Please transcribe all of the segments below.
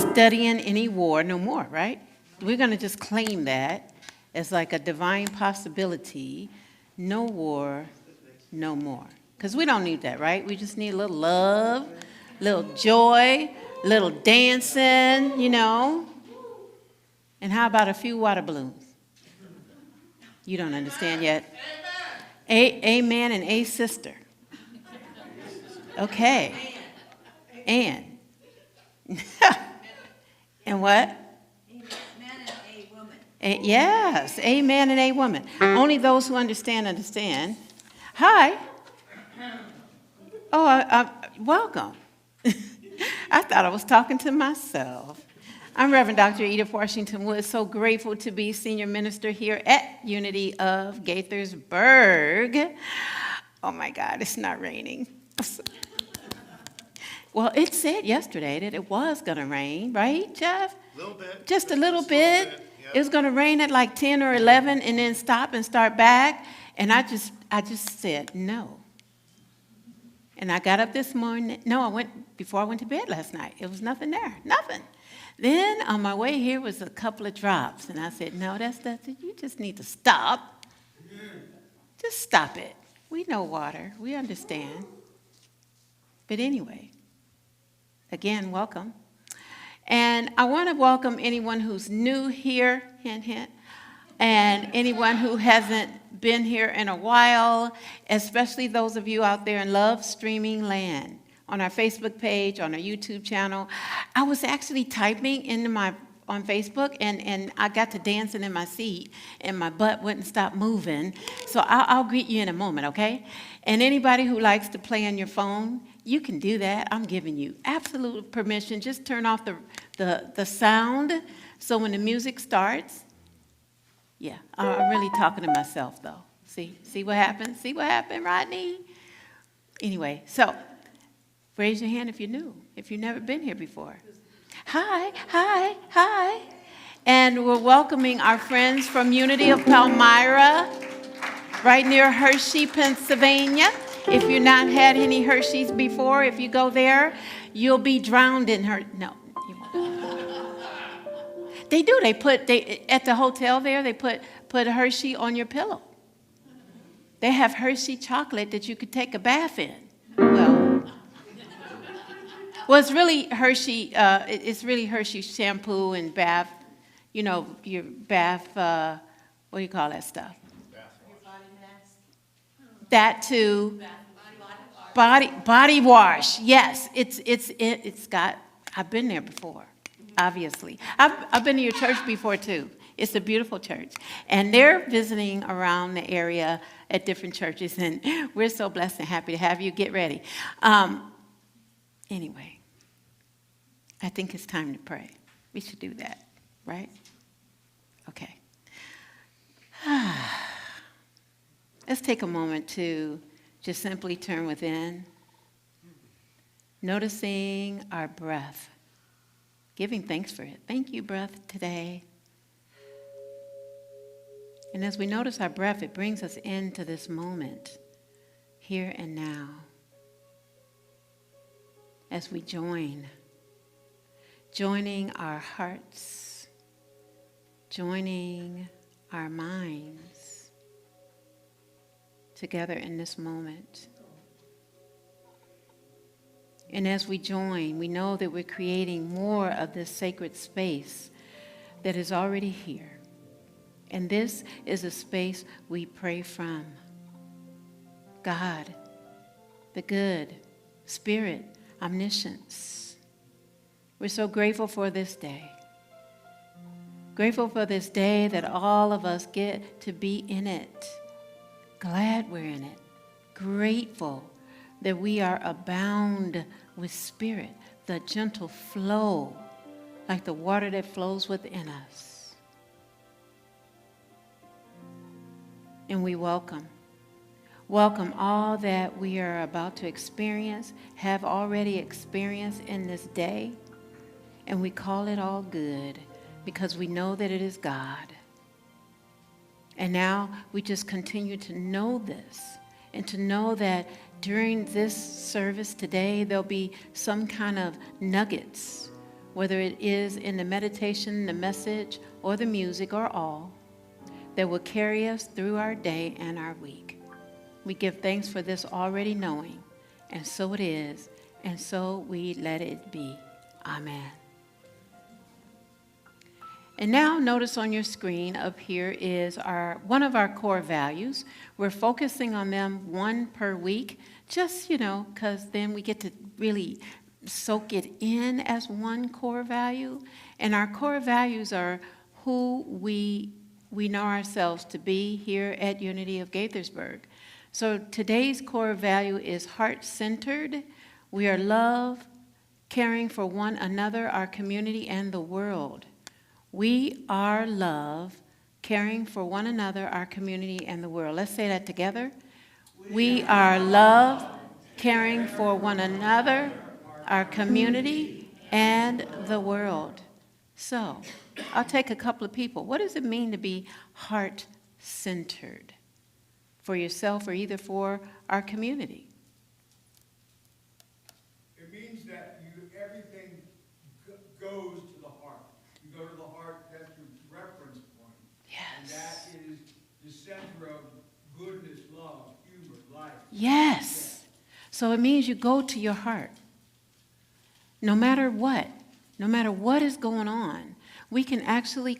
studying any war no more, right? We're going to just claim that as like a divine possibility. No war, no more. Because we don't need that, right? We just need a little love, little joy, little dancing, you know. And how about a few water balloons? You don't understand yet. Amen and a sister. Okay. And. And what? Yes, a man and a woman. Only those who understand, understand. Hi. Oh, welcome. I thought I was talking to myself. I'm Reverend Dr. Edith Washington Wood. So grateful to be senior minister here at Unity of Gaithersburg. Oh my God, it's not raining. Well, it said yesterday that it was going to rain, right, Jeff? A little bit. Just a little bit. Yep. It was going to rain at like 10 or 11 and then stop and start back. And I just said no. And I got up this morning. No, before I went to bed last night. It was nothing there. Nothing. Then on my way here was a couple of drops. And I said, no, that's you just need to stop. Just stop it. We know water. We understand. But anyway, again, welcome. And I want to welcome anyone who's new here, hint, hint, and anyone who hasn't been here in a while, especially those of you out there in Love Streaming Land, on our Facebook page, on our YouTube channel. I was actually typing on Facebook, and I got to dancing in my seat, and my butt wouldn't stop moving. So I'll greet you in a moment, okay? And anybody who likes to play on your phone, you can do that. I'm giving you absolute permission. Just turn off the sound, so when the music starts, yeah, I'm really talking to myself, though. See what happened? See what happened, Rodney? Anyway, so raise your hand if you're new, if you've never been here before. Hi, hi, hi. And we're welcoming our friends from Unity of Palmyra, right near Hershey, Pennsylvania. If you've not had any Hershey's before, if you go there, you'll be drowned in her. No, you won't. They do. At the hotel there, they put Hershey on your pillow. They have Hershey chocolate that you could take a bath in. Well, it's really Hershey. It's really Hershey shampoo and bath. You know, your bath. What do you call that stuff? Body mask. That too. Body wash. Yes, it's got. I've been there before. Obviously, I've been to your church before too. It's a beautiful church, and they're visiting around the area at different churches, and we're so blessed and happy to have you. Get ready. Anyway, I think it's time to pray. We should do that, right? Okay. Let's take a moment to just simply turn within, noticing our breath, giving thanks for it. Thank you, breath, today. And as we notice our breath, it brings us into this moment, here and now, as we joining our hearts, joining our minds together in this moment. And as we join, we know that we're creating more of this sacred space that is already here. And this is a space we pray from. God, the good, Spirit, omniscience. We're so grateful for this day. Grateful for this day that all of us get to be in it. Glad we're in it. Grateful that we are abound with Spirit, the gentle flow, like the water that flows within us. And we welcome all that we are about to experience, have already experienced in this day, and we call it all good because we know that it is God. And now we just continue to know this and to know that during this service today, there'll be some kind of nuggets whether it is in the meditation, the message, or the music, or all, that will carry us through our day and our week. We give thanks for this already knowing, and so it is, and so we let it be. Amen. And now notice on your screen up here is one of our core values. We're focusing on them one per week, just, because then we get to really soak it in as one core value. And our core values are who we know ourselves to be here at Unity of Gaithersburg. So today's core value is heart-centered. We are love, caring for one another, our community, and the world. We are love, caring for one another, our community, and the world. Let's say that together. We are love, caring for one another, our community, and the world. So, I'll take a couple of people. What does it mean to be heart-centered for yourself or either for our community? It means that everything goes to the heart. You go to the heart, that's your reference point. Yes. And that is the center of goodness, love, humor, life. Yes. So it means you go to your heart. No matter what is going on, we can actually,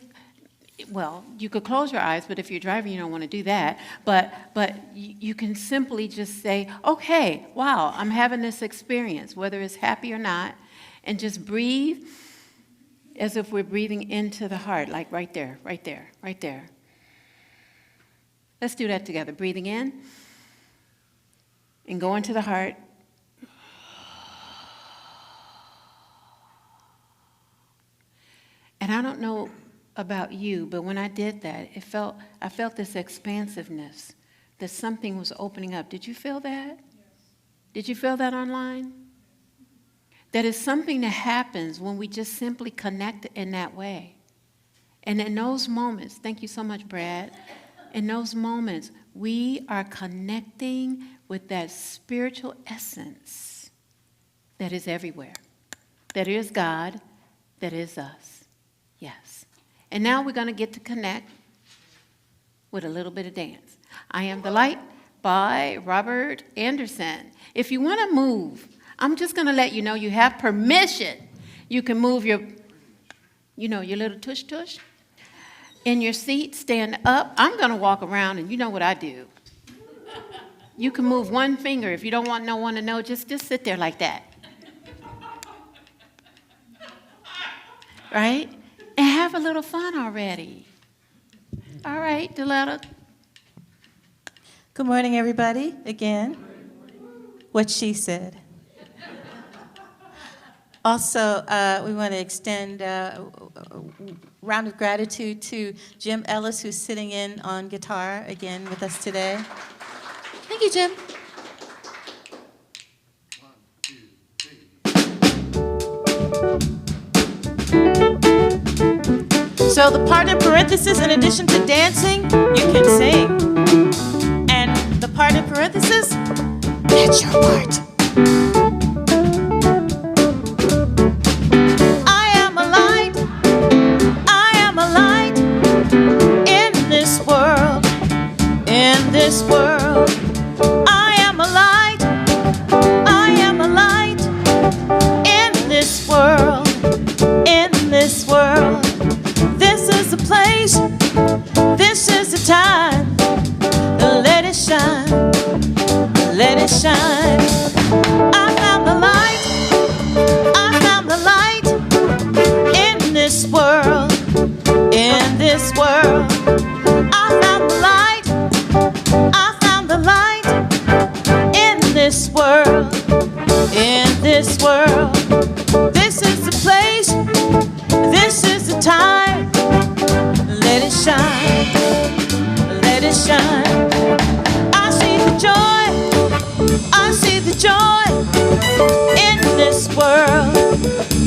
well, you could close your eyes, but if you're driving, you don't want to do that. But you can simply just say, okay, wow, I'm having this experience, whether it's happy or not, and just breathe as if we're breathing into the heart, like right there, right there, right there. Let's do that together. Breathing in and go into the heart. And I don't know about you, but when I did that, I felt this expansiveness, that something was opening up. Did you feel that? Yes. Did you feel that online? That is something that happens when we just simply connect in that way. And in those moments, thank you so much, Brad. In those moments, we are connecting with that spiritual essence that is everywhere. That is God, that is us. Yes. And now we're going to get to connect with a little bit of dance. I Am the Light by Robert Anderson. If you want to move, I'm just going to let you know you have permission. You can move your little tush-tush in your seat, stand up. I'm going to walk around, and you know what I do. You can move one finger. If you don't want no one to know, just sit there like that. Right? And have a little fun already. All right, Deletta. Good morning, everybody, again. What she said. Also, we want to extend a round of gratitude to Jim Ellis, who's sitting in on guitar again with us today. Thank you, Jim. 1, 2, 3. So the part in parentheses, in addition to dancing, you can sing. And the part in parentheses, that's your part. I am a light in this world, I am a light in this world, This is the place, this is the time. Let it shine, let it shine. I found the light in this world, I found the light in this world, This is the place, this is the time. Let it shine, let it shine. I see the joy in this world,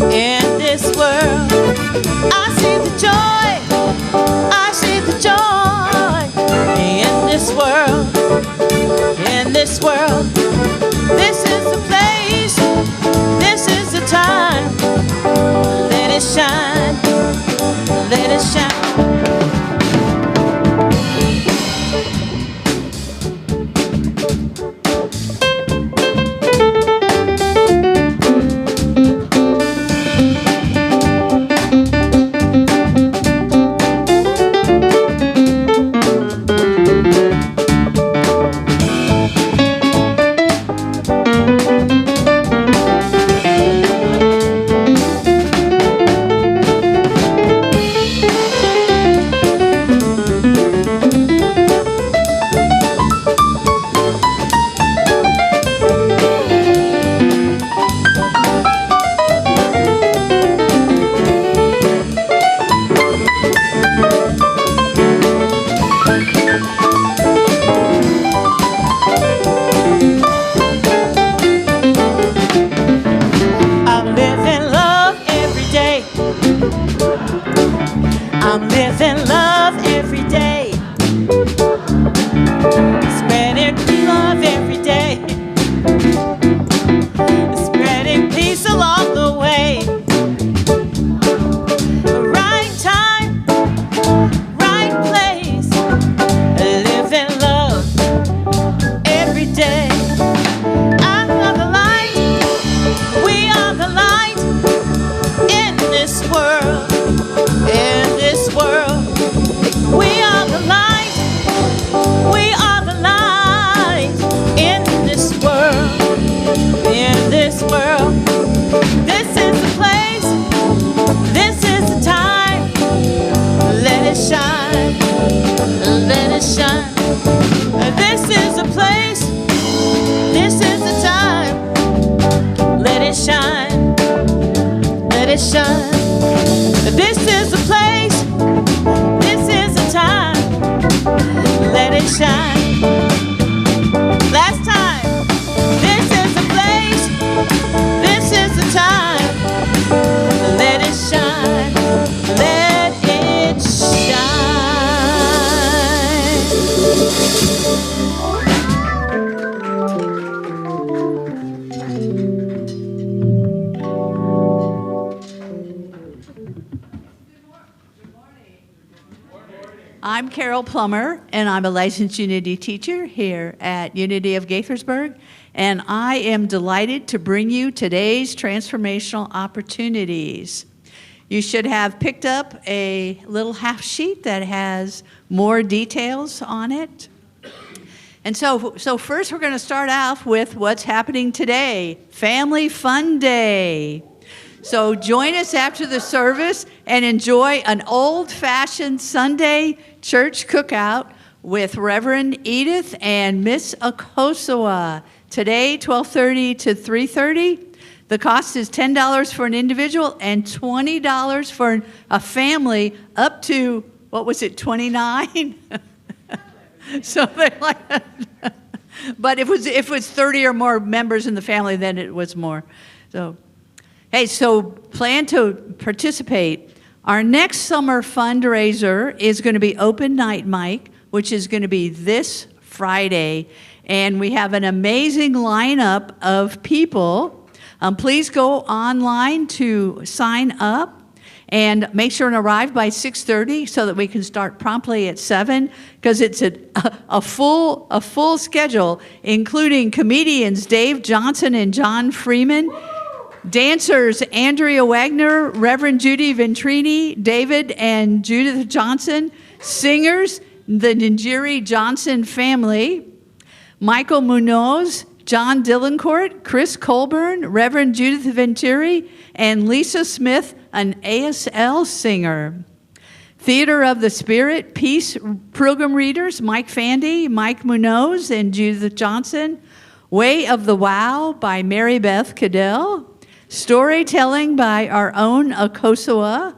I see the joy in this world, This is the place, this is the time. this world, in this world. We are the light, we are the light in this world, in this world. This is the place, this is the time. Let it shine, let it shine. This is the place, this is the time. Let it shine, let it shine. This is the place, this is the time. Let it shine. Last time. This is the place, this is the time. Let it shine, let it shine. I'm Carol Plummer, and I'm a licensed Unity teacher here at Unity of Gaithersburg, and I am delighted to bring you today's transformational opportunities. You should have picked up a little half sheet that has more details on it. And so first we're going to start off with what's happening today, Family Fun Day. So join us after the service and enjoy an old-fashioned Sunday church cookout with Reverend Edith and Miss Okosowa. Today, 12:30 to 3:30. The cost is $10 for an individual and $20 for a family up to, what was it, 29? Something like that. But if it was 30 or more members in the family, then it was more. So, hey, so plan to participate. Our next summer fundraiser is going to be Open Night Mic, which is going to be this Friday. And we have an amazing lineup of people. Please go online to sign up and make sure and arrive by 6:30 so that we can start promptly at 7, because it's a full schedule, including comedians Dave Johnson and John Freeman, dancers Andrea Wagner, Reverend Judy Ventrini, David and Judith Johnson, singers the Njeri Johnson family, Michael Munoz, John Dillencourt, Chris Colburn, Reverend Judith Venturi, and Lisa Smith, an ASL singer. Theater of the Spirit, Peace program readers, Mike Fandy, Mike Munoz, and Judith Johnson. Way of the Wow by Mary Beth Cadell. Storytelling by our own Okosowa.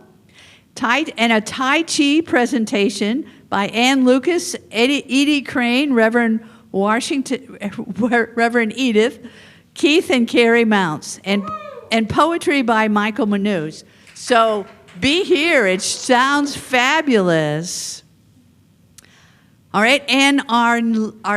And a Tai Chi presentation by Ann Lucas, Edie Crane, Reverend Edith, Keith and Carrie Mounts, and poetry by Michael Munoz. So be here. It sounds fabulous. All right, and our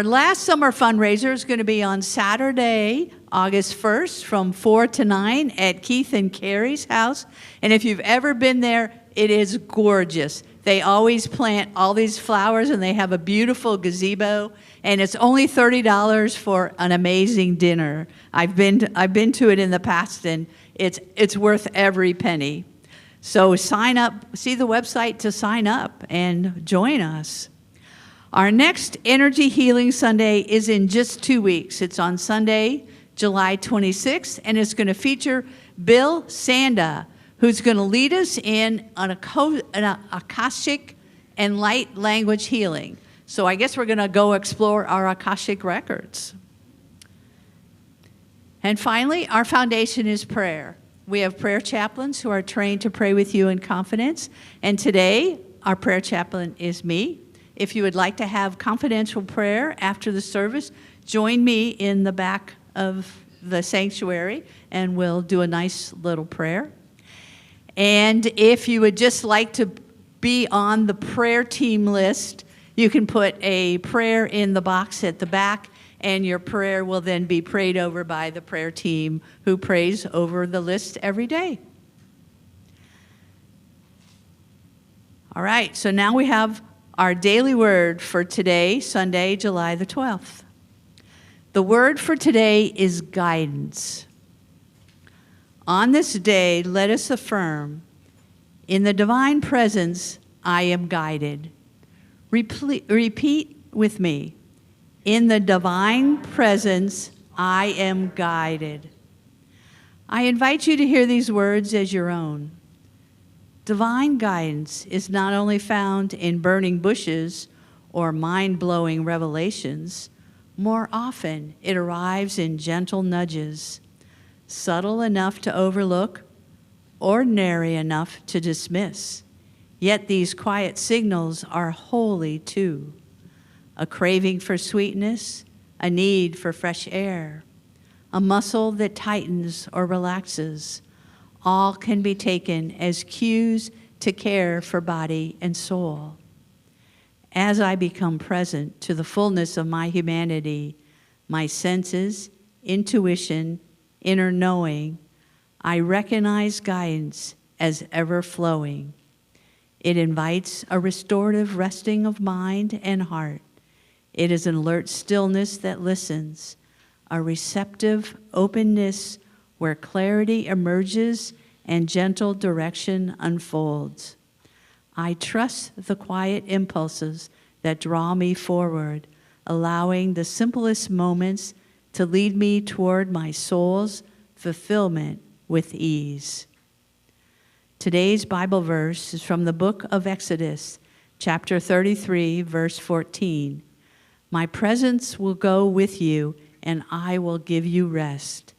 last summer fundraiser is going to be on Saturday, August 1st from 4 to 9 at Keith and Carrie's house. And if you've ever been there, it is gorgeous. They always plant all these flowers, and they have a beautiful gazebo, and it's only $30 for an amazing dinner. I've been to it in the past, and it's worth every penny. So sign up, see the website to sign up and join us. Our next Energy Healing Sunday is in just 2 weeks. It's on Sunday, July 26th, and it's going to feature Bill Sanda, who's going to lead us in an Akashic and light language healing. So I guess we're going to go explore our Akashic records. And finally, our foundation is prayer. We have prayer chaplains who are trained to pray with you in confidence. And today, our prayer chaplain is me. If you would like to have confidential prayer after the service, join me in the back of the sanctuary, and we'll do a nice little prayer. And if you would just like to be on the prayer team list, you can put a prayer in the box at the back, and your prayer will then be prayed over by the prayer team who prays over the list every day. All right, so now we have our daily word for today, Sunday, July the 12th. The word for today is guidance. On this day, let us affirm In the divine presence, I am guided. Repeat with me. In the divine presence, I am guided. I invite you to hear these words as your own. Divine guidance is not only found in burning bushes or mind-blowing revelations. More often, it arrives in gentle nudges, subtle enough to overlook, ordinary enough to dismiss. Yet these quiet signals are holy too. A craving for sweetness, a need for fresh air, a muscle that tightens or relaxes, all can be taken as cues to care for body and soul. As I become present to the fullness of my humanity, my senses, intuition, inner knowing, I recognize guidance as ever-flowing. It invites a restorative resting of mind and heart. It is an alert stillness that listens, a receptive openness where clarity emerges and gentle direction unfolds. I trust the quiet impulses that draw me forward, allowing the simplest moments to lead me toward my soul's fulfillment with ease. Today's Bible verse is from the book of Exodus, chapter 33, verse 14. My presence will go with you, and I will give you rest.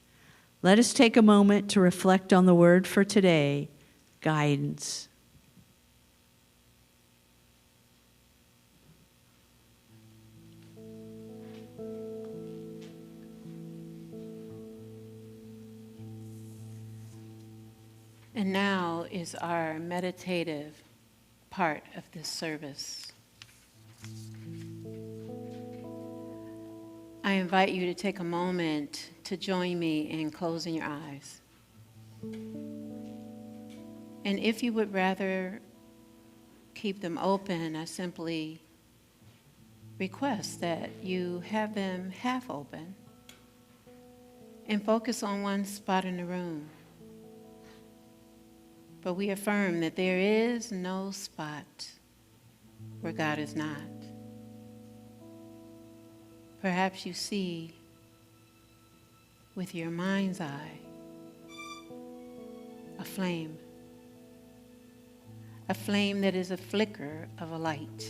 Let us take a moment to reflect on the word for today, guidance. And now is our meditative part of this service. I invite you to take a moment to join me in closing your eyes. And if you would rather keep them open, I simply request that you have them half open and focus on one spot in the room. But we affirm that there is no spot where God is not. Perhaps you see with your mind's eye a flame that is a flicker of a light.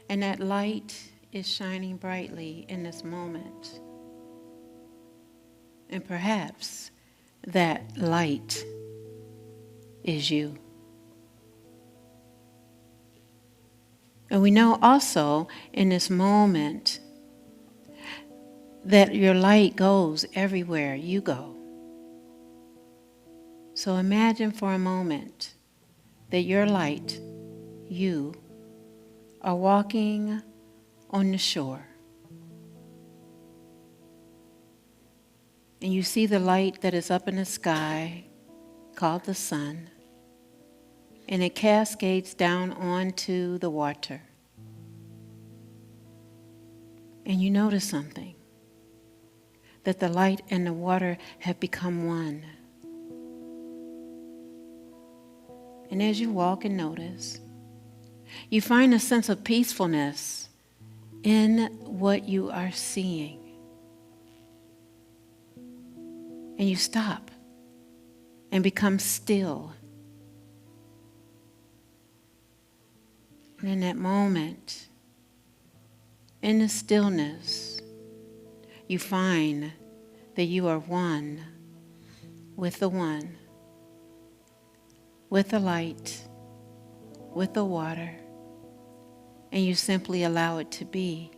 And that light is shining brightly in this moment. And perhaps that light is you. And we know also in this moment that your light goes everywhere you go. So imagine for a moment that your light, you, are walking on the shore. And you see the light that is up in the sky called the sun. And it cascades down onto the water. And you notice something, that the light and the water have become one. And as you walk and notice, you find a sense of peacefulness in what you are seeing. And you stop and become still. And in that moment, in the stillness, you find that you are one with the one, with the light, with the water, and you simply allow it to be.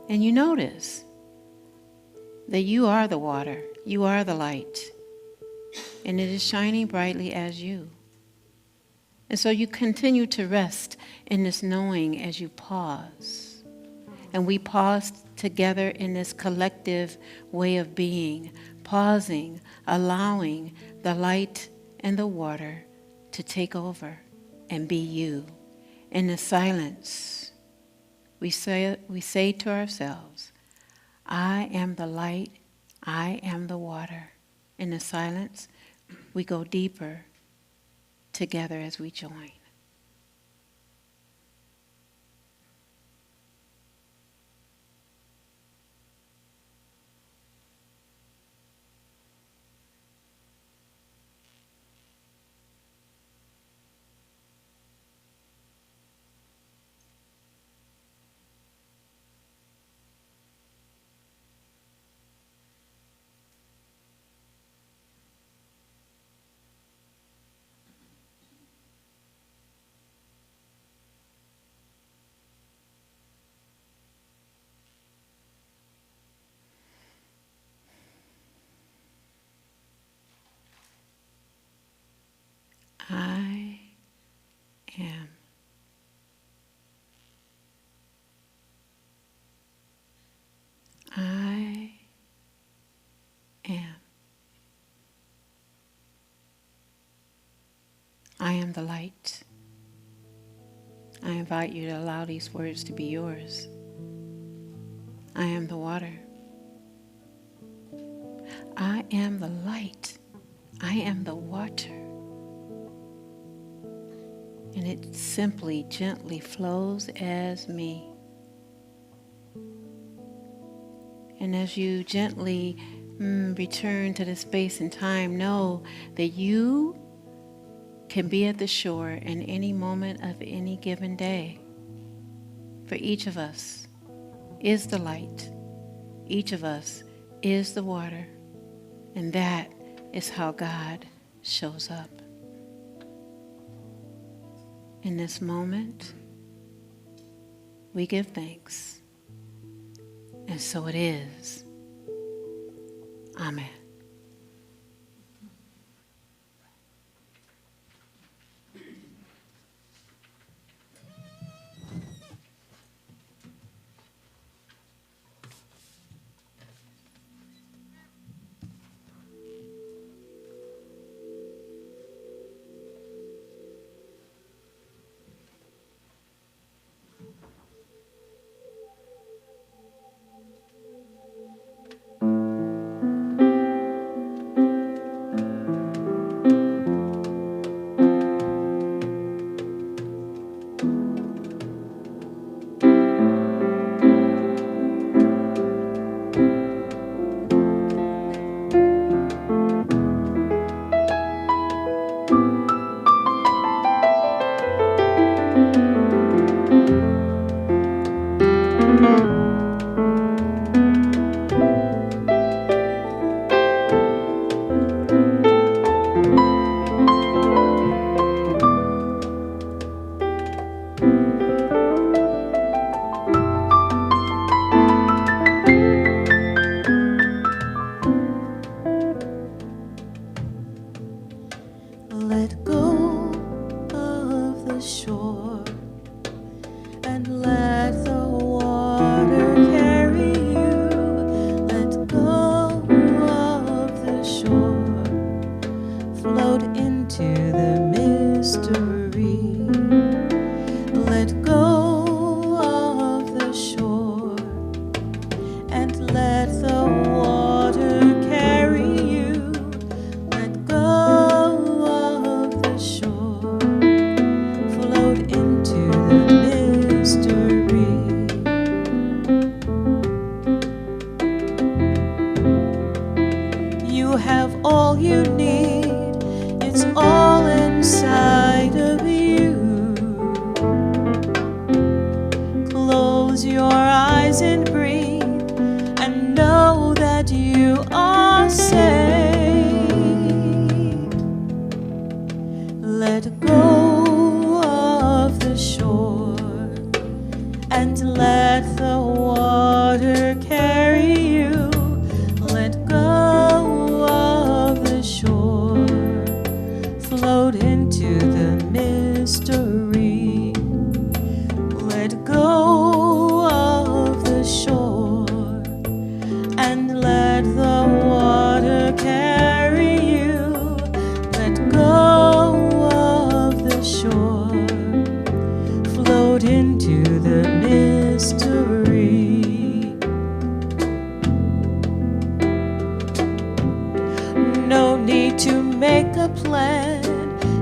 And you notice that you are the water, you are the light, and it is shining brightly as you. And so you continue to rest in this knowing as you pause. And we pause together in this collective way of being, pausing, allowing the light and the water to take over and be you. In the silence, we say to ourselves, I am the light, I am the water. In the silence, we go deeper together as we join. I am. I am. I am the light. I invite you to allow these words to be yours. I am the water. I am the light. I am the water. And it simply, gently flows as me. And as you gently return to the space and time, know that you can be at the shore in any moment of any given day. For each of us is the light. Each of us is the water. And that is how God shows up. In this moment, we give thanks. And so it is. Amen. Let go of the shore and let the water carry you. Let go of the shore, float into the mystery. Let go of the shore and let the water carry you. Let go of the shore, float into the mystery. You have all you need, it's all inside of you. Close your eyes and breathe and know that you are saved. Let go of the shore and let the water carry you. Let go of the shore, float into the mystery. Let go of the shore and let the water carry you. Let go of the shore, float into the mystery. No need to make a plan.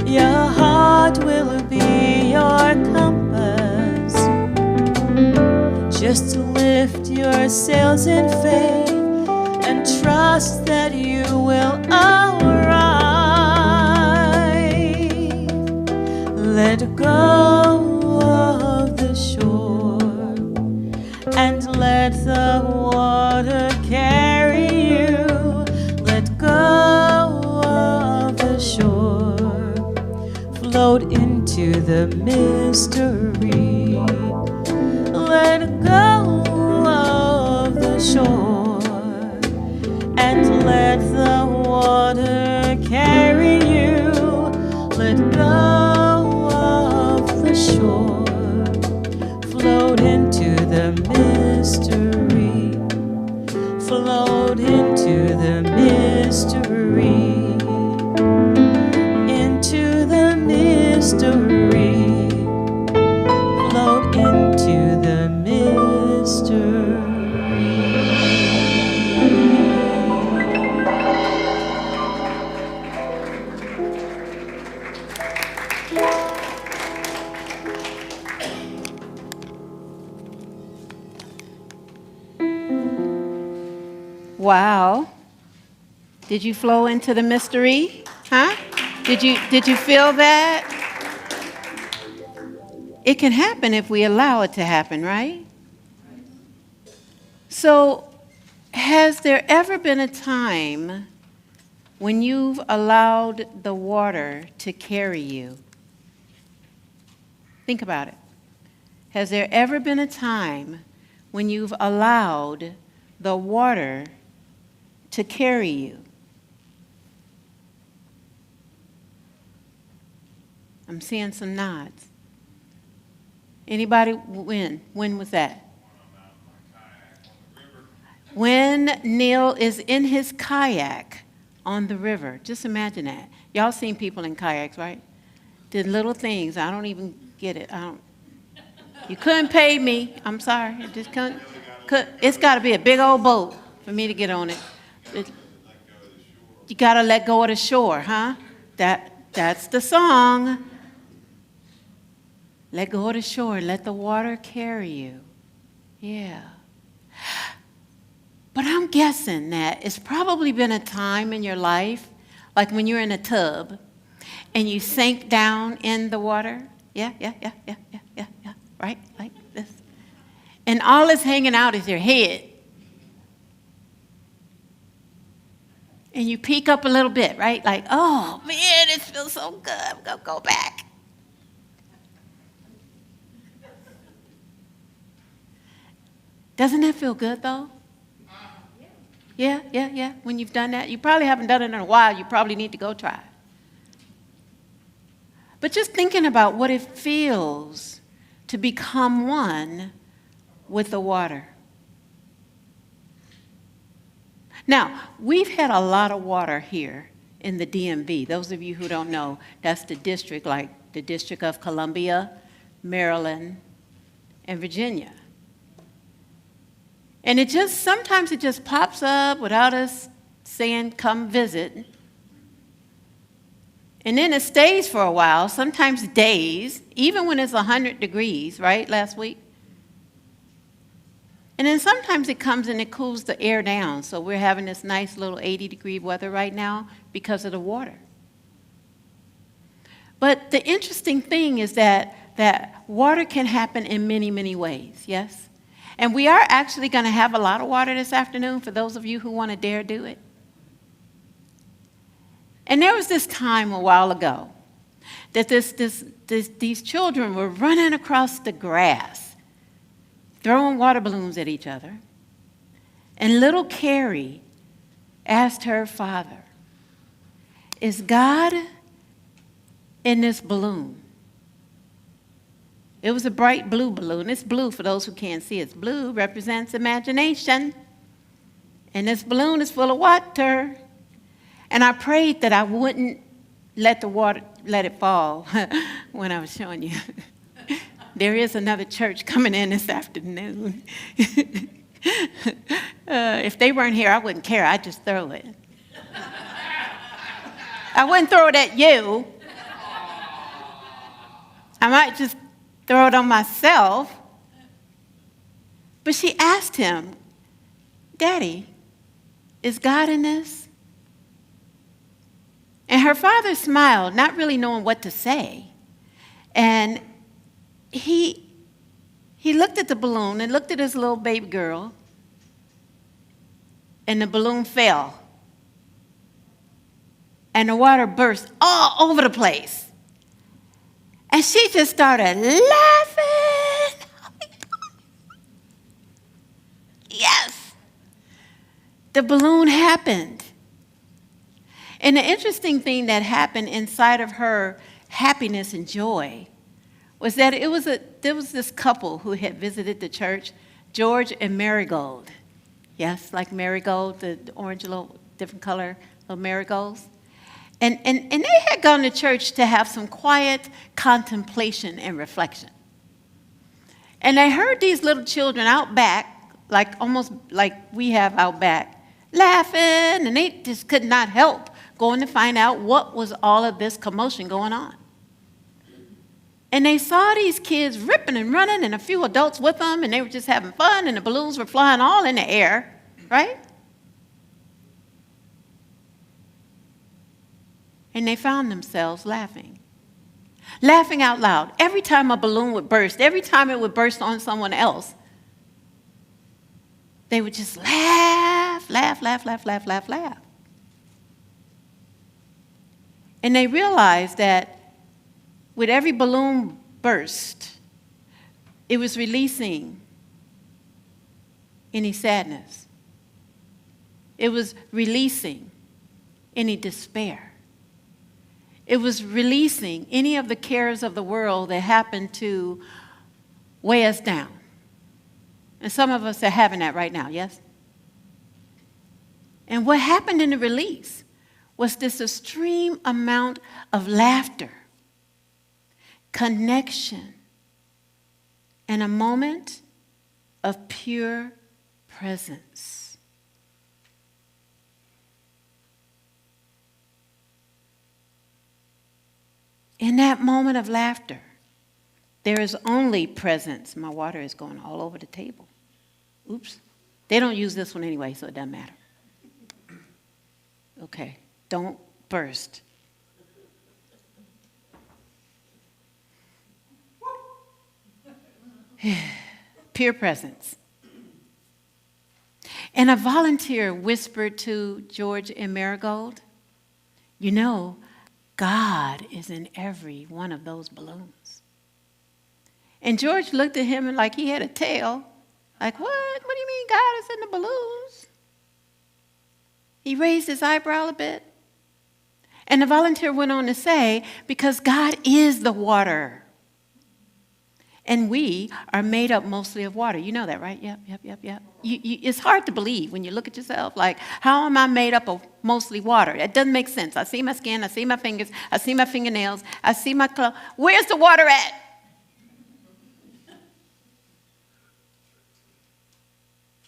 Your heart will be your compass. Just lift your sails in faith and trust that you will arrive. Let go of the shore and let the water carry you. Let go of the shore, float into the mystery. Let go of the shore and let the water carry you. Let go of the shore, float into the mystery. Float into the mystery. Into the mystery. Float into the mystery. Wow. Did you flow into the mystery? Huh? Did you feel that? It can happen if we allow it to happen, right? So, has there ever been a time when you've allowed the water to carry you? Think about it. Has there ever been a time when you've allowed the water to carry you? I'm seeing some nods. Anybody, when? When was that? When Neil is in his kayak on the river. Just imagine that. Y'all seen people in kayaks, right? Did little things. I don't even get it. You couldn't pay me. I'm sorry. I just couldn't. It's got to be a big old boat for me to get on it. You got to let go of the shore, huh? That's the song. Let go of the shore. Let the water carry you. Yeah. But I'm guessing that it's probably been a time in your life, like when you're in a tub and you sink down in the water. Yeah. Right? Like this. And all that's hanging out is your head. And you peek up a little bit, right? Like, oh, man, it feels so good. I'm going to go back. Doesn't that feel good, though? Yeah. When you've done that, you probably haven't done it in a while. You probably need to go try. But just thinking about what it feels to become one with the water. Now, we've had a lot of water here in the DMV. Those of you who don't know, that's the district, like the District of Columbia, Maryland, and Virginia. And sometimes it just pops up without us saying, come visit. And then it stays for a while, sometimes days, even when it's 100 degrees, right, last week. And then sometimes it comes and it cools the air down. So we're having this nice little 80-degree weather right now because of the water. But the interesting thing is that water can happen in many, many ways, yes? And we are actually going to have a lot of water this afternoon for those of you who want to dare do it. And there was this time a while ago that these children were running across the grass, throwing water balloons at each other. And little Carrie asked her father, "Is God in this balloon?" It was a bright blue balloon. It's blue for those who can't see. It's blue, represents imagination. And this balloon is full of water. And I prayed that I wouldn't let it fall when I was showing you. There is another church coming in this afternoon. If they weren't here, I wouldn't care. I'd just throw it. I wouldn't throw it at you. I might just throw it on myself. But she asked him, Daddy, is God in this? And her father smiled, not really knowing what to say. And he looked at the balloon and looked at his little baby girl, and the balloon fell. And the water burst all over the place. And she just started laughing. Yes. The balloon happened. And the interesting thing that happened inside of her happiness and joy was that there was this couple who had visited the church, George and Marigold. Yes, like marigold, the orange little different color little marigolds. And they had gone to church to have some quiet contemplation and reflection. And they heard these little children out back, like almost like we have out back, laughing, and they just could not help going to find out what was all of this commotion going on. And they saw these kids ripping and running, and a few adults with them, and they were just having fun, and the balloons were flying all in the air, right? And they found themselves laughing out loud. Every time a balloon would burst, every time it would burst on someone else, they would just laugh. And they realized that with every balloon burst, it was releasing any sadness. It was releasing any despair. It was releasing any of the cares of the world that happened to weigh us down. And some of us are having that right now, yes? And what happened in the release was this extreme amount of laughter, connection, and a moment of pure presence. In that moment of laughter, there is only presence. My water is going all over the table. Oops. They don't use this one anyway, so it doesn't matter. Okay, don't burst. Pure presence. And a volunteer whispered to George and Marigold, you know, God is in every one of those balloons. And George looked at him like he had a tail. Like, what? What do you mean God is in the balloons? He raised his eyebrow a bit. And the volunteer went on to say, because God is the water. And we are made up mostly of water. You know that, right? Yep. It's hard to believe when you look at yourself, like, how am I made up of mostly water? That doesn't make sense. I see my skin, I see my fingers, I see my fingernails, I see my clothes. Where's the water at?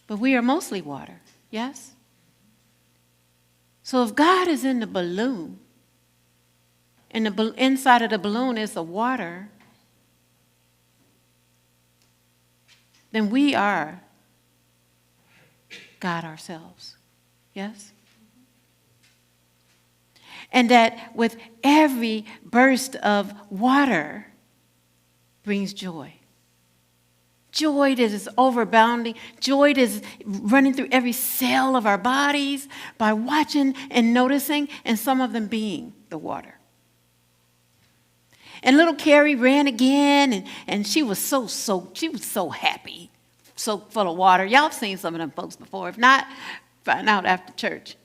But we are mostly water, yes? So if God is in the balloon, and the inside of the balloon is the water, then we are God ourselves, yes? And that with every burst of water brings joy. Joy that is overbounding, joy that is running through every cell of our bodies by watching and noticing, and some of them being the water. And little Carrie ran again, and she was she was so happy, so full of water. Y'all have seen some of them folks before. If not, find out after church.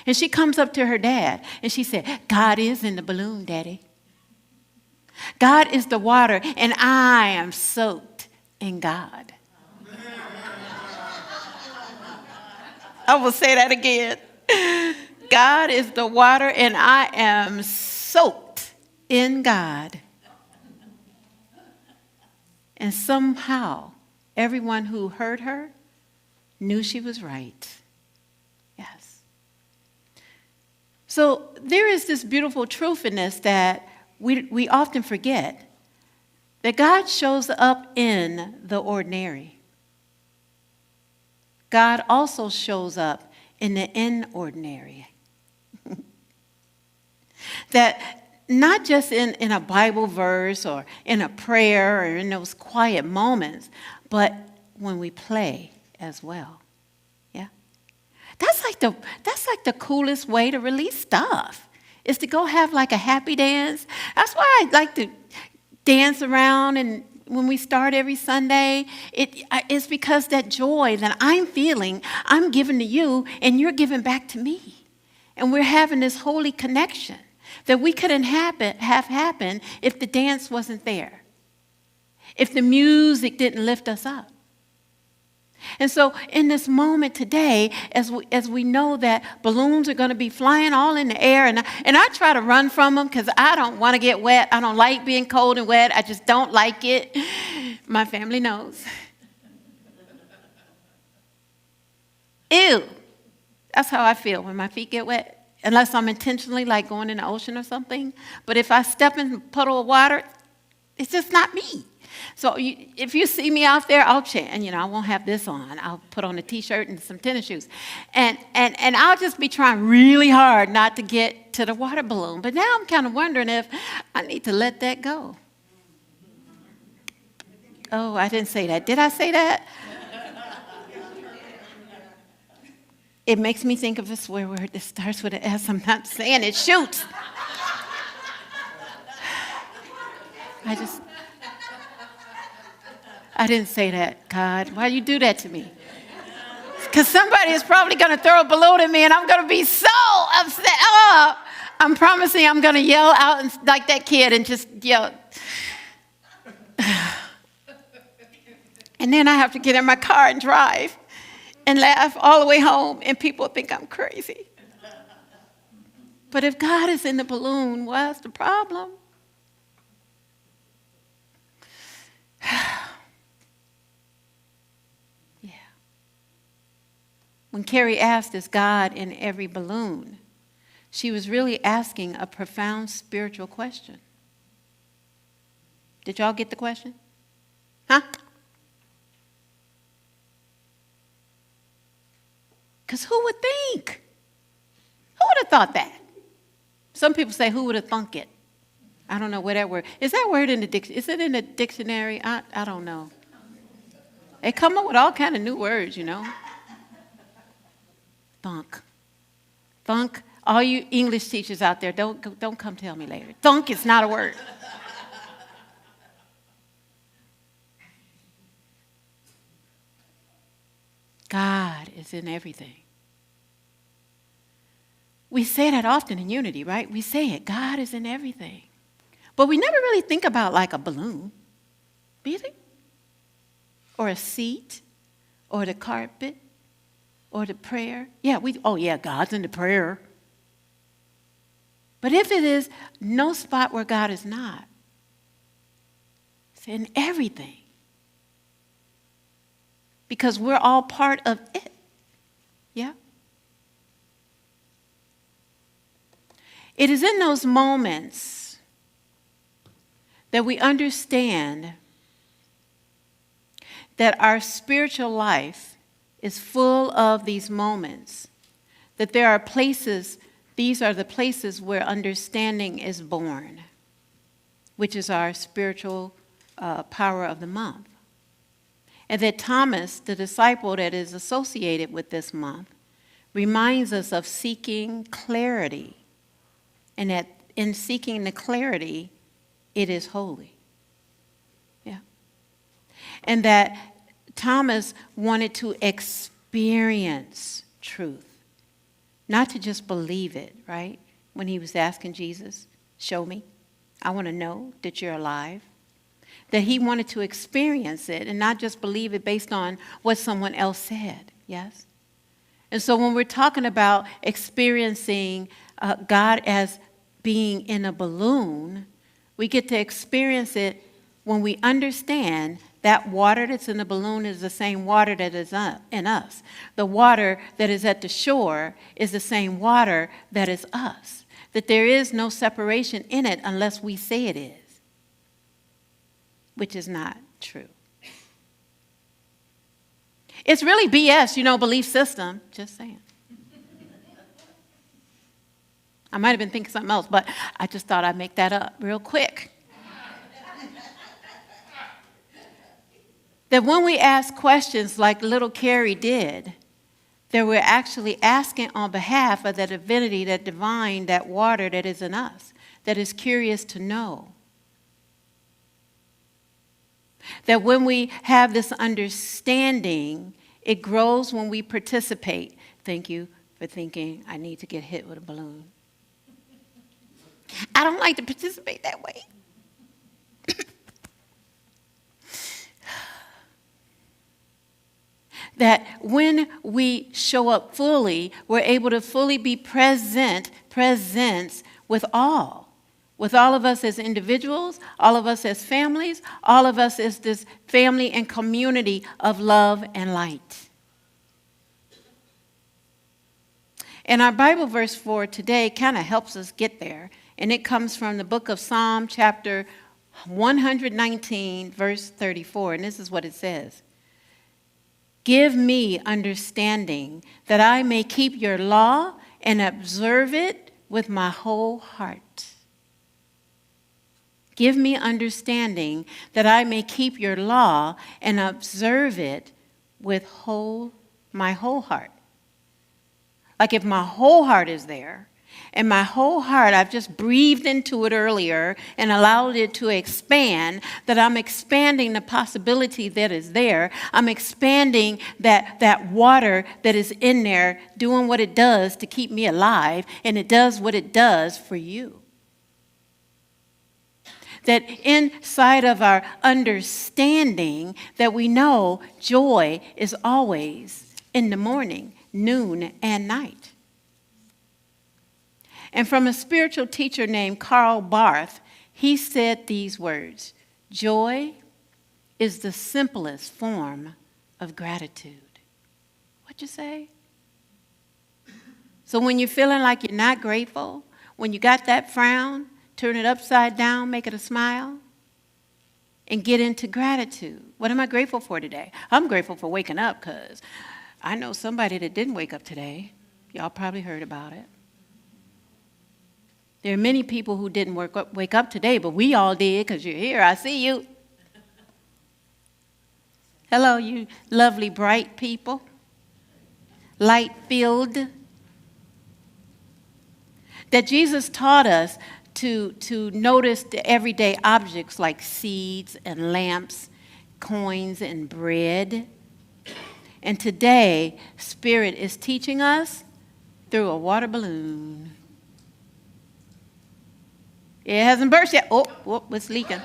And she comes up to her dad, and she said, God is in the balloon, Daddy. God is the water, and I am soaked in God. I will say that again. God is the water, and I am soaked in God. And somehow, everyone who heard her knew she was right. Yes. So there is this beautiful truth in this that we often forget, that God shows up in the ordinary. God also shows up in the inordinary. That not just in a Bible verse or in a prayer or in those quiet moments, but when we play as well. Yeah? That's like the coolest way to release stuff, is to go have like a happy dance. That's why I like to dance around, and when we start every Sunday, it's because that joy that I'm feeling, I'm giving to you, and you're giving back to me. And we're having this holy connection that we couldn't have happen if the dance wasn't there, if the music didn't lift us up. And so in this moment today, as we know that balloons are going to be flying all in the air, and I try to run from them because I don't want to get wet. I don't like being cold and wet. I just don't like it. My family knows. Ew. That's how I feel when my feet get wet. Unless I'm intentionally like going in the ocean or something. But if I step in a puddle of water, it's just not me. So if you see me out there, I'll change. And, I won't have this on. I'll put on a T-shirt and some tennis shoes. And I'll just be trying really hard not to get to the water balloon. But now I'm kind of wondering if I need to let that go. Oh, I didn't say that. Did I say that? It makes me think of a swear word that starts with an S. I'm not saying it. Shoot. I didn't say that, God. Why you do that to me? Because somebody is probably going to throw a balloon at me, and I'm going to be so upset. Oh, I'm promising I'm going to yell out like that kid and just yell. And then I have to get in my car and drive and laugh all the way home, and people think I'm crazy. But if God is in the balloon, what's the problem? Yeah. When Carrie asked, is God in every balloon, she was really asking a profound spiritual question. Did y'all get the question? Huh? Because who would think? Who would have thought that? Some people say, who would have thunk it? I don't know where that word is. That word in the dictionary? Is it in the dictionary? I don't know. They come up with all kind of new words, Thunk. Thunk. All you English teachers out there, don't come tell me later. Thunk is not a word. God is in everything. We say that often in unity, right? We say it, God is in everything. But we never really think about like a balloon, do you think? Or a seat, or the carpet, or the prayer. Yeah, God's in the prayer. But if it is no spot where God is not, it's in everything. Because we're all part of it. Yeah? It is in those moments that we understand that our spiritual life is full of these moments, that there are places, these are the places where understanding is born, which is our spiritual power of the month. And that Thomas, the disciple that is associated with this month, reminds us of seeking clarity. And that in seeking the clarity, it is holy. Yeah. And that Thomas wanted to experience truth, not to just believe it, right? When he was asking Jesus, show me. I want to know that you're alive. That he wanted to experience it and not just believe it based on what someone else said, yes? And so when we're talking about experiencing God as being in a balloon, we get to experience it when we understand That water that's in the balloon is the same water that is in us. The water that is at the shore is the same water that is us. That there is no separation in it unless we say it is, which is not true. It's really BS, belief system. Just saying. I might have been thinking something else, but I just thought I'd make that up real quick. That when we ask questions like little Carrie did, that we're actually asking on behalf of that divinity, that divine, that water that is in us, that is curious to know. That when we have this understanding, it grows when we participate. Thank you for thinking I need to get hit with a balloon. I don't like to participate that way. That when we show up fully, we're able to fully be presence with all of us as individuals, all of us as families, all of us as this family and community of love and light. And our Bible verse for today kind of helps us get there, and it comes from the book of Psalm chapter 119, verse 34, and this is what it says. Give me understanding that I may keep your law and observe it with my whole heart. Give me understanding that I may keep your law and observe it with my whole heart. Like if my whole heart is there, and my whole heart, I've just breathed into it earlier and allowed it to expand, that I'm expanding the possibility that is there. I'm expanding that water that is in there, doing what it does to keep me alive, and it does what it does for you. That inside of our understanding that we know joy is always in the morning, noon, and night. And from a spiritual teacher named Karl Barth, he said these words: joy is the simplest form of gratitude. What'd you say? So when you're feeling like you're not grateful, when you got that frown, turn it upside down, make it a smile, and get into gratitude. What am I grateful for today? I'm grateful for waking up, because I know somebody that didn't wake up today. Y'all probably heard about it. There are many people who didn't wake up today, but we all did, because you're here. I see you. Hello, you lovely, bright people. Light-filled. That Jesus taught us to notice the everyday objects like seeds and lamps, coins and bread. And today, Spirit is teaching us through a water balloon. It hasn't burst yet. Oh, it's leaking.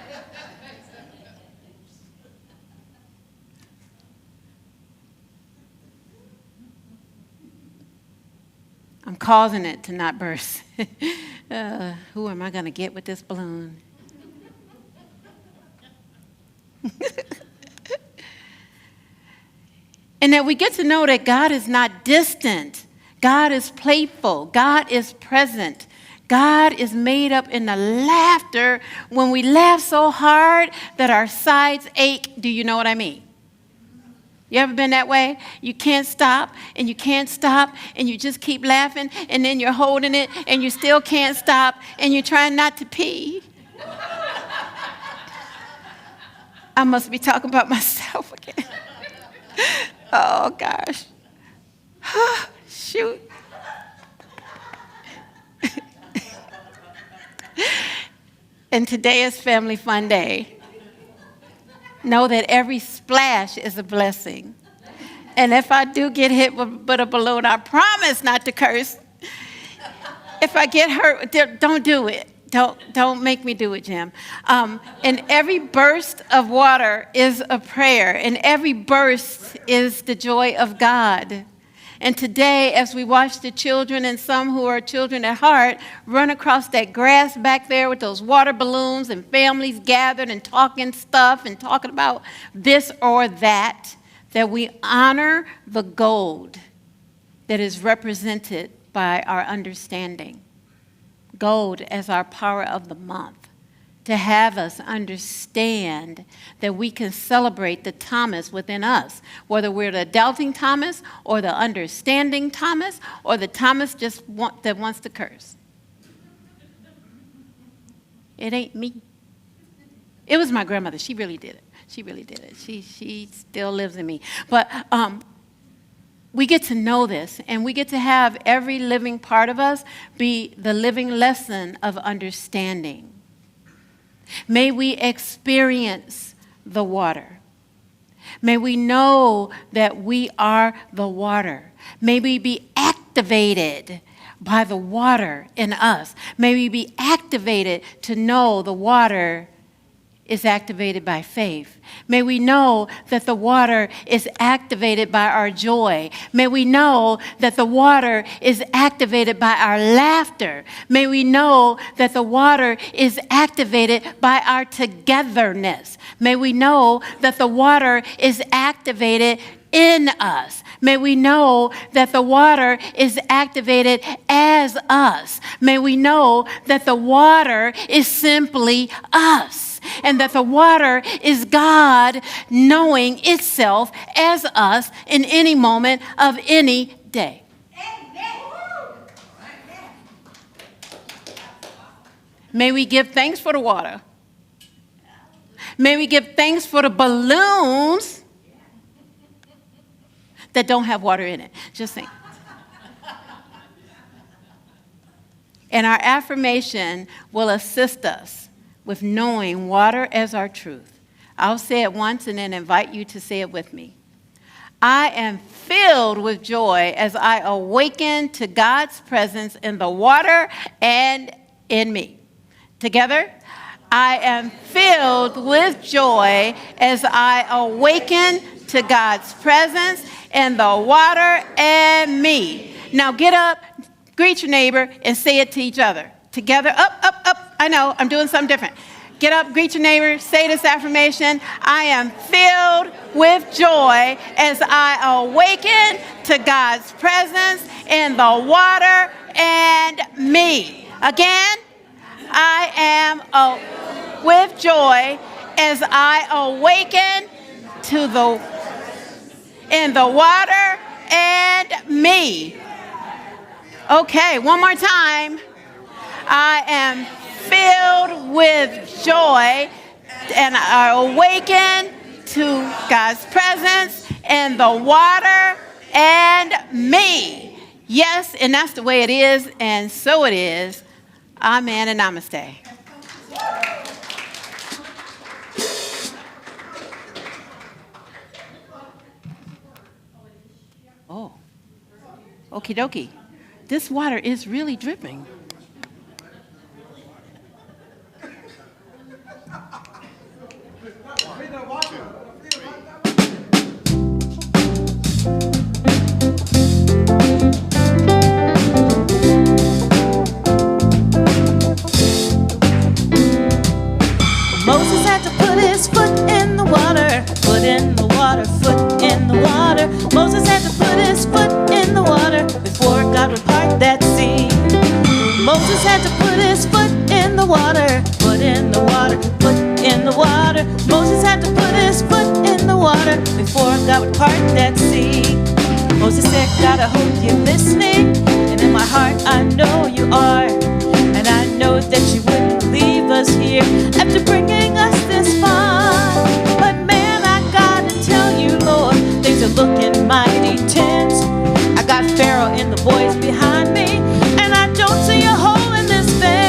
I'm causing it to not burst. Who am I going to get with this balloon? And that we get to know that God is not distant. God is playful. God is present. God is made up in the laughter when we laugh so hard that our sides ache. Do you know what I mean? You ever been that way? You can't stop, and you can't stop, and you just keep laughing, and then you're holding it, and you still can't stop, and you're trying not to pee. I must be talking about myself again. Oh, gosh. Shoot. And today is Family Fun Day. Know that every splash is a blessing. And if I do get hit with a balloon, I promise not to curse. If I get hurt, don't do it. Don't make me do it, Jim. And every burst of water is a prayer. And every burst is the joy of God. And today, as we watch the children and some who are children at heart run across that grass back there with those water balloons and families gathered and talking stuff and talking about this or that, that we honor the gold that is represented by our understanding. Gold as our power of the month. To have us understand that we can celebrate the Thomas within us, whether we're the doubting Thomas or the understanding Thomas or the Thomas that wants to curse. It ain't me. It was my grandmother. She really did it. She really did it. She still lives in me. But we get to know this, and we get to have every living part of us be the living lesson of understanding. May we experience the water. May we know that we are the water. May we be activated by the water in us. May we be activated to know the water is activated by faith. May we know that the water is activated by our joy. May we know that the water is activated by our laughter. May we know that the water is activated by our togetherness. May we know that the water is activated in us. May we know that the water is activated as us. May we know that the water is simply us. And that the water is God knowing itself as us in any moment of any day. May we give thanks for the water. May we give thanks for the balloons that don't have water in it. Just think. And our affirmation will assist us with knowing water as our truth. I'll say it once and then invite you to say it with me. I am filled with joy as I awaken to God's presence in the water and in me. Together, I am filled with joy as I awaken to God's presence in the water and me. Now get up, greet your neighbor, and say it to each other. Together, up, up, up. I know, I'm doing something different. Get up, greet your neighbor, say this affirmation. I am filled with joy as I awaken to God's presence in the water and me. Again, I am with joy as I awaken in the water and me. Okay, one more time. I am filled with joy and I awaken to God's presence in the water and me. Yes, and that's the way it is, and so it is. Amen and namaste. Oh, okie dokie. This water is really dripping. Moses had to put his foot in the water, foot in the water, foot in the water. Moses had to put his foot in the water before God would part that sea. Moses had to put his foot in the water, foot in the water, foot in the water. Moses had to put his foot in the water before God would part that sea. Moses said, God, I hope you're listening, and in my heart I know you are. And I know that you wouldn't leave us here after bringing us this far. But man, I gotta tell you, Lord, things are looking mighty tense. I got Pharaoh and the boys behind me, and I don't see a hole in this fence.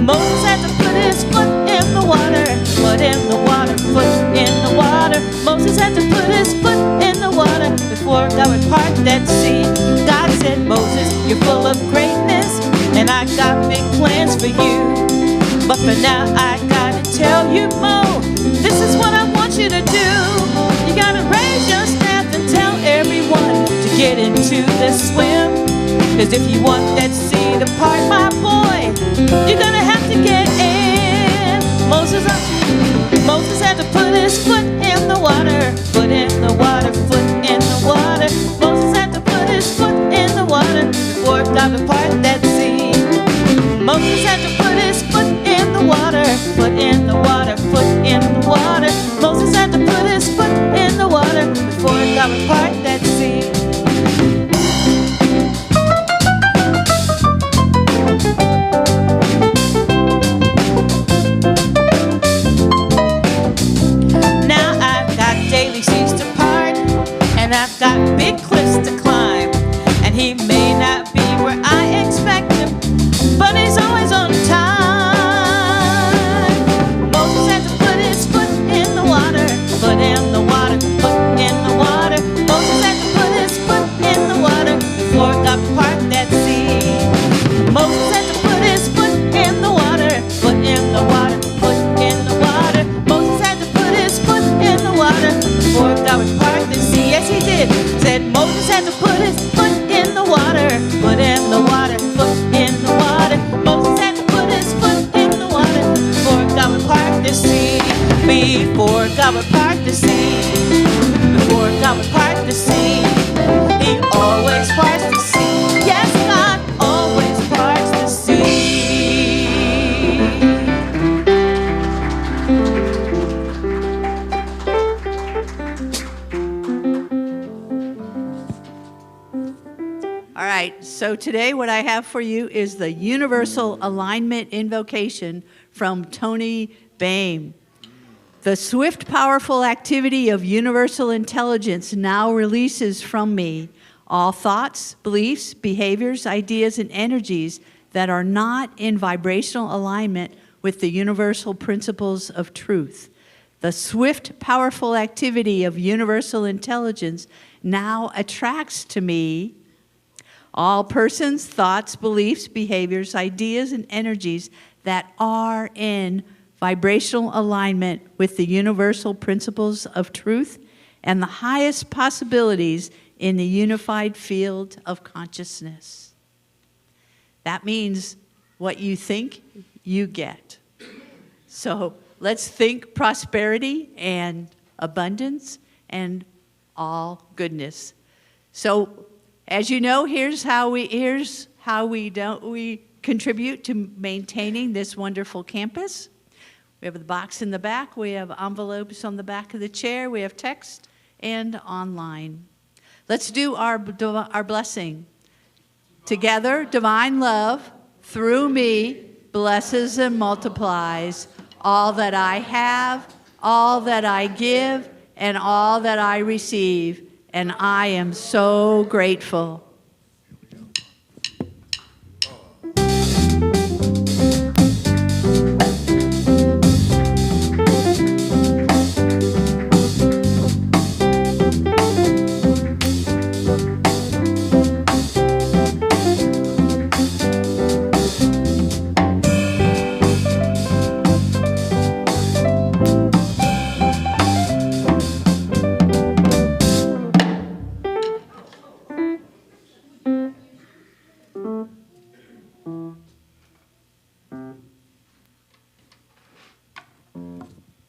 Moses had to put his foot in the water, foot in the water, foot in the water. Moses had to put his foot in the water before God would part that sea. God said, Moses, you're full of greatness, and I got big plans for you. But for now, I gotta tell you, Mo, this is what I want you to do. You gotta raise your staff and tell everyone to swim. 'Cause if you want that sea to part, my boy, you're gonna have to get in. Moses had to put his foot in the water, foot in the water, foot in the water. Moses had to put his foot in the water before God would part that sea. Moses had to put his foot in the water, foot in the water, foot in the water. Moses had to put his foot in the water before God would part that sea. Now I've got daily seas to part, and I've got big cliffs to climb. And he may not be where I expect him, but he's always on time. Moses had to put his foot in the water, foot in the water, foot in the water. Moses had to put his foot in the water before God would part that sea. Moses had to put his foot in the water, foot in the water, foot in the water. Moses had to put his foot in the water before God would part the sea. Yes, he did. Said Moses had to put his foot in the water, foot in the water, foot in the water. Moses had to put his foot in the water before God would part the sea. Before God would part the sea. Before God would part the sea. He always parts the sea. Yes, God always parts the sea. All right, so today what I have for you is the Universal Alignment Invocation from Tony Bain. The swift, powerful activity of universal intelligence now releases from me all thoughts, beliefs, behaviors, ideas, and energies that are not in vibrational alignment with the universal principles of truth. The swift, powerful activity of universal intelligence now attracts to me all persons, thoughts, beliefs, behaviors, ideas, and energies that are in vibrational alignment with the universal principles of truth and the highest possibilities in the unified field of consciousness. That means what you think, you get. So let's think prosperity and abundance and all goodness. So as you know, here's how we contribute to maintaining this wonderful campus. We have the box in the back, we have envelopes on the back of the chair, we have text and online. Let's do our blessing. Together, divine love through me blesses and multiplies all that I have, all that I give, and all that I receive. And I am so grateful.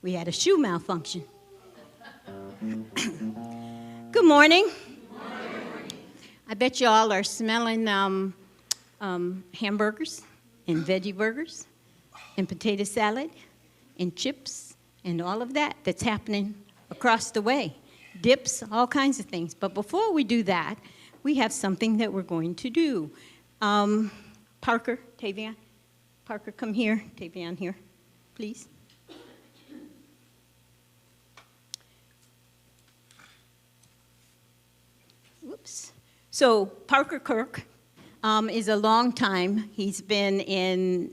We had a shoe malfunction. Good morning. I bet you all are smelling hamburgers and veggie burgers and potato salad and chips and all of that that's happening across the way. Dips, all kinds of things. But before we do that, we have something that we're going to do. Parker, Tavian. Parker, come here. Tavian, here, please. Whoops. So Parker Kirk is a long time. He's been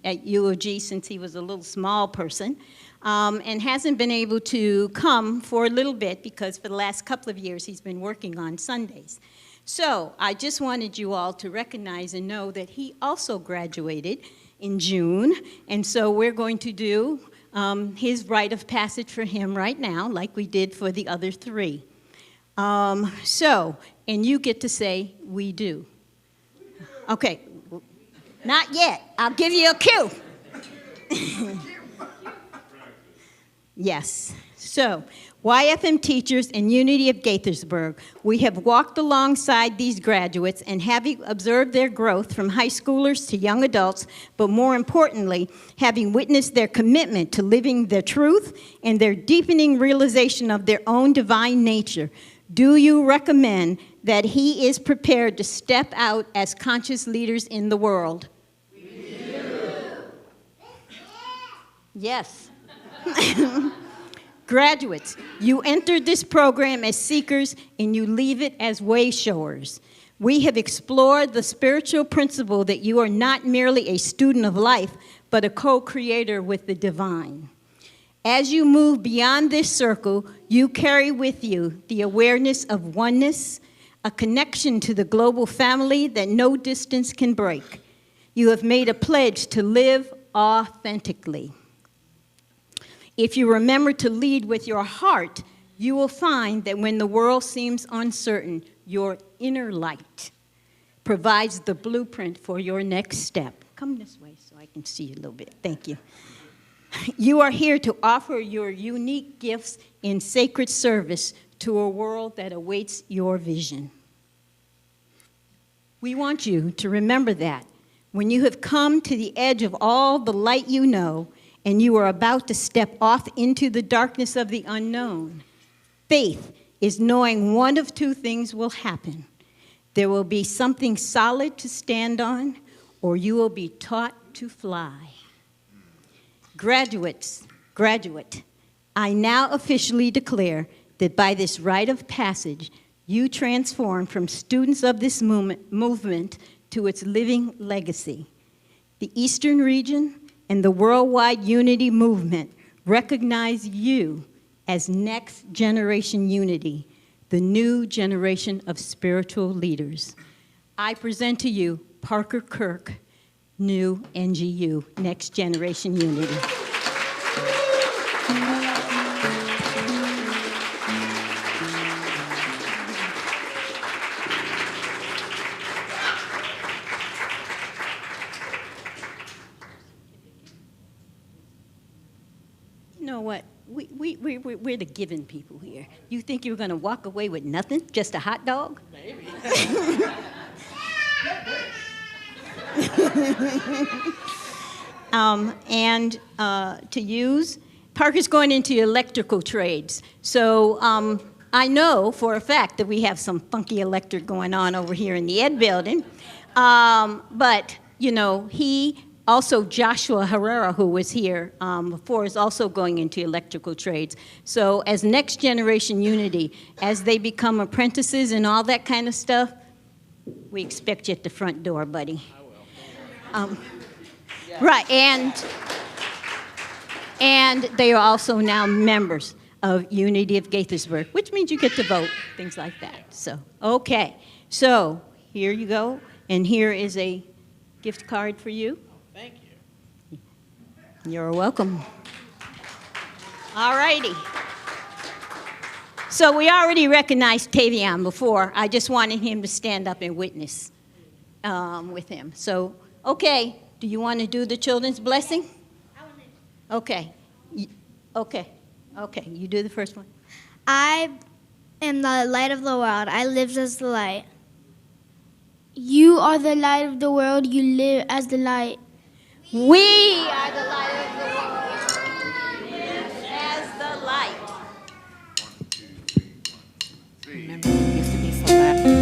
at U of G since he was a little small person and hasn't been able to come for a little bit because for the last couple of years he's been working on Sundays. So I just wanted you all to recognize and know that he also graduated in June, and so we're going to do his rite of passage for him right now, like we did for the other three. And you get to say, we do. Okay, not yet. I'll give you a cue. Yes. So, YFM teachers and Unity of Gaithersburg, we have walked alongside these graduates and having observed their growth from high schoolers to young adults, but more importantly, having witnessed their commitment to living the truth and their deepening realization of their own divine nature, do you recommend that he is prepared to step out as conscious leaders in the world? We do. Yes. Graduates, you entered this program as seekers and you leave it as wayshowers. We have explored the spiritual principle that you are not merely a student of life, but a co-creator with the divine. As you move beyond this circle, you carry with you the awareness of oneness, a connection to the global family that no distance can break. You have made a pledge to live authentically. If you remember to lead with your heart, you will find that when the world seems uncertain, your inner light provides the blueprint for your next step. Come this way so I can see you a little bit. Thank you. You are here to offer your unique gifts in sacred service to a world that awaits your vision. We want you to remember that when you have come to the edge of all the light you know, and you are about to step off into the darkness of the unknown, faith is knowing one of two things will happen. There will be something solid to stand on, or you will be taught to fly. Graduate, I now officially declare that by this rite of passage, you transform from students of this movement to its living legacy. The Eastern region and the worldwide unity movement recognize you as next generation unity, the new generation of spiritual leaders. I present to you Parker Kirk, new NGU, Next Generation Unity. You know what? We're the giving people here. You think you're going to walk away with nothing? Just a hot dog? Maybe. To use, Parker's going into electrical trades. So I know for a fact that we have some funky electric going on over here in the Ed building. But, you know, also, Joshua Herrera, who was here before, is also going into electrical trades. So as Next Generation Unity, as they become apprentices and all that kind of stuff, we expect you at the front door, buddy. I will. Right, and they are also now members of Unity of Gaithersburg, which means you get to vote, things like that. So, okay. So here you go, and here is a gift card for you. Thank you. You're welcome. All righty. So we already recognized Tavion before. I just wanted him to stand up and witness with him. So, okay, do you want to do the children's blessing? Okay. Okay. You do the first one. I am the light of the world. I live as the light. You are the light of the world. You live as the light. We are the light of the world. Live as the light. 1, 2, 3, 1, 3. Remember, it used to be so loud.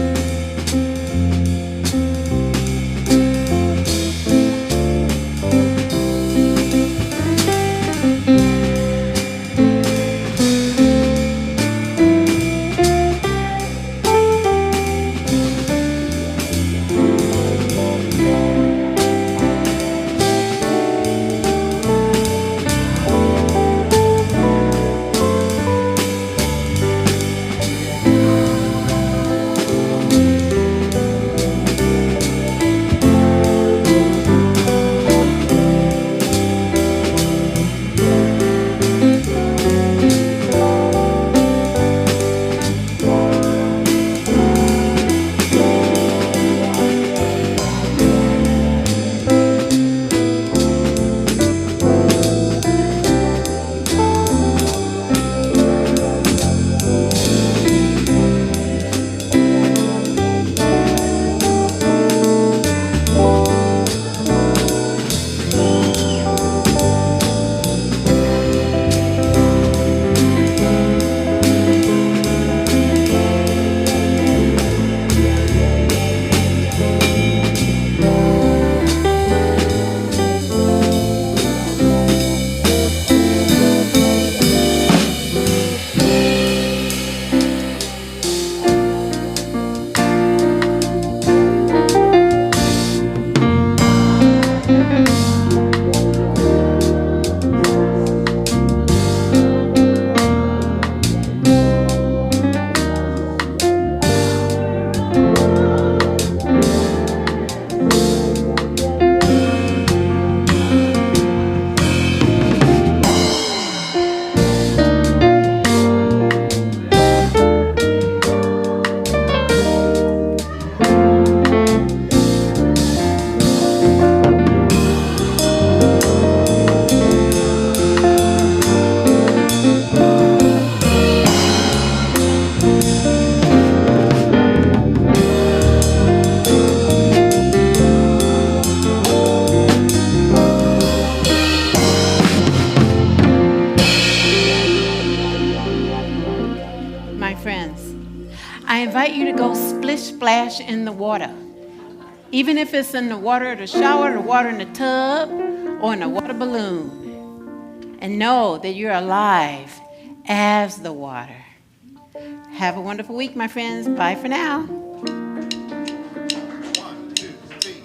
splash in the water. Even if it's in the water of the shower, the water in the tub, or in a water balloon. And know that you're alive as the water. Have a wonderful week, my friends. Bye for now. 1, 2, 3.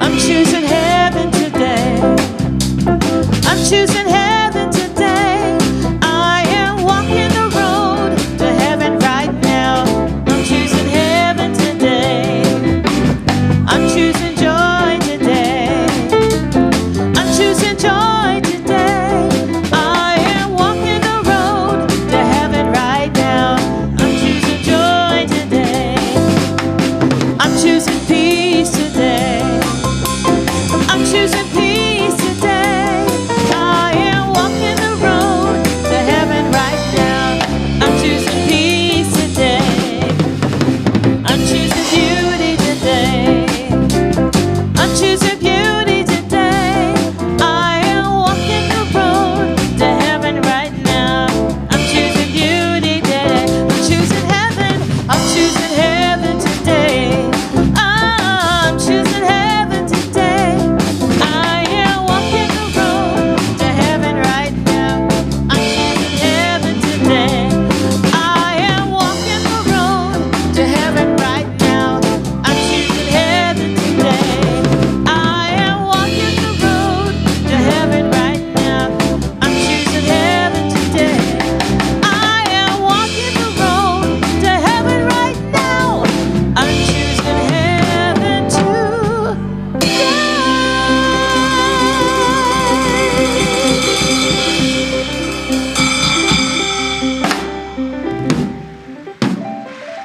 I'm choosing heaven today. I'm choosing heaven.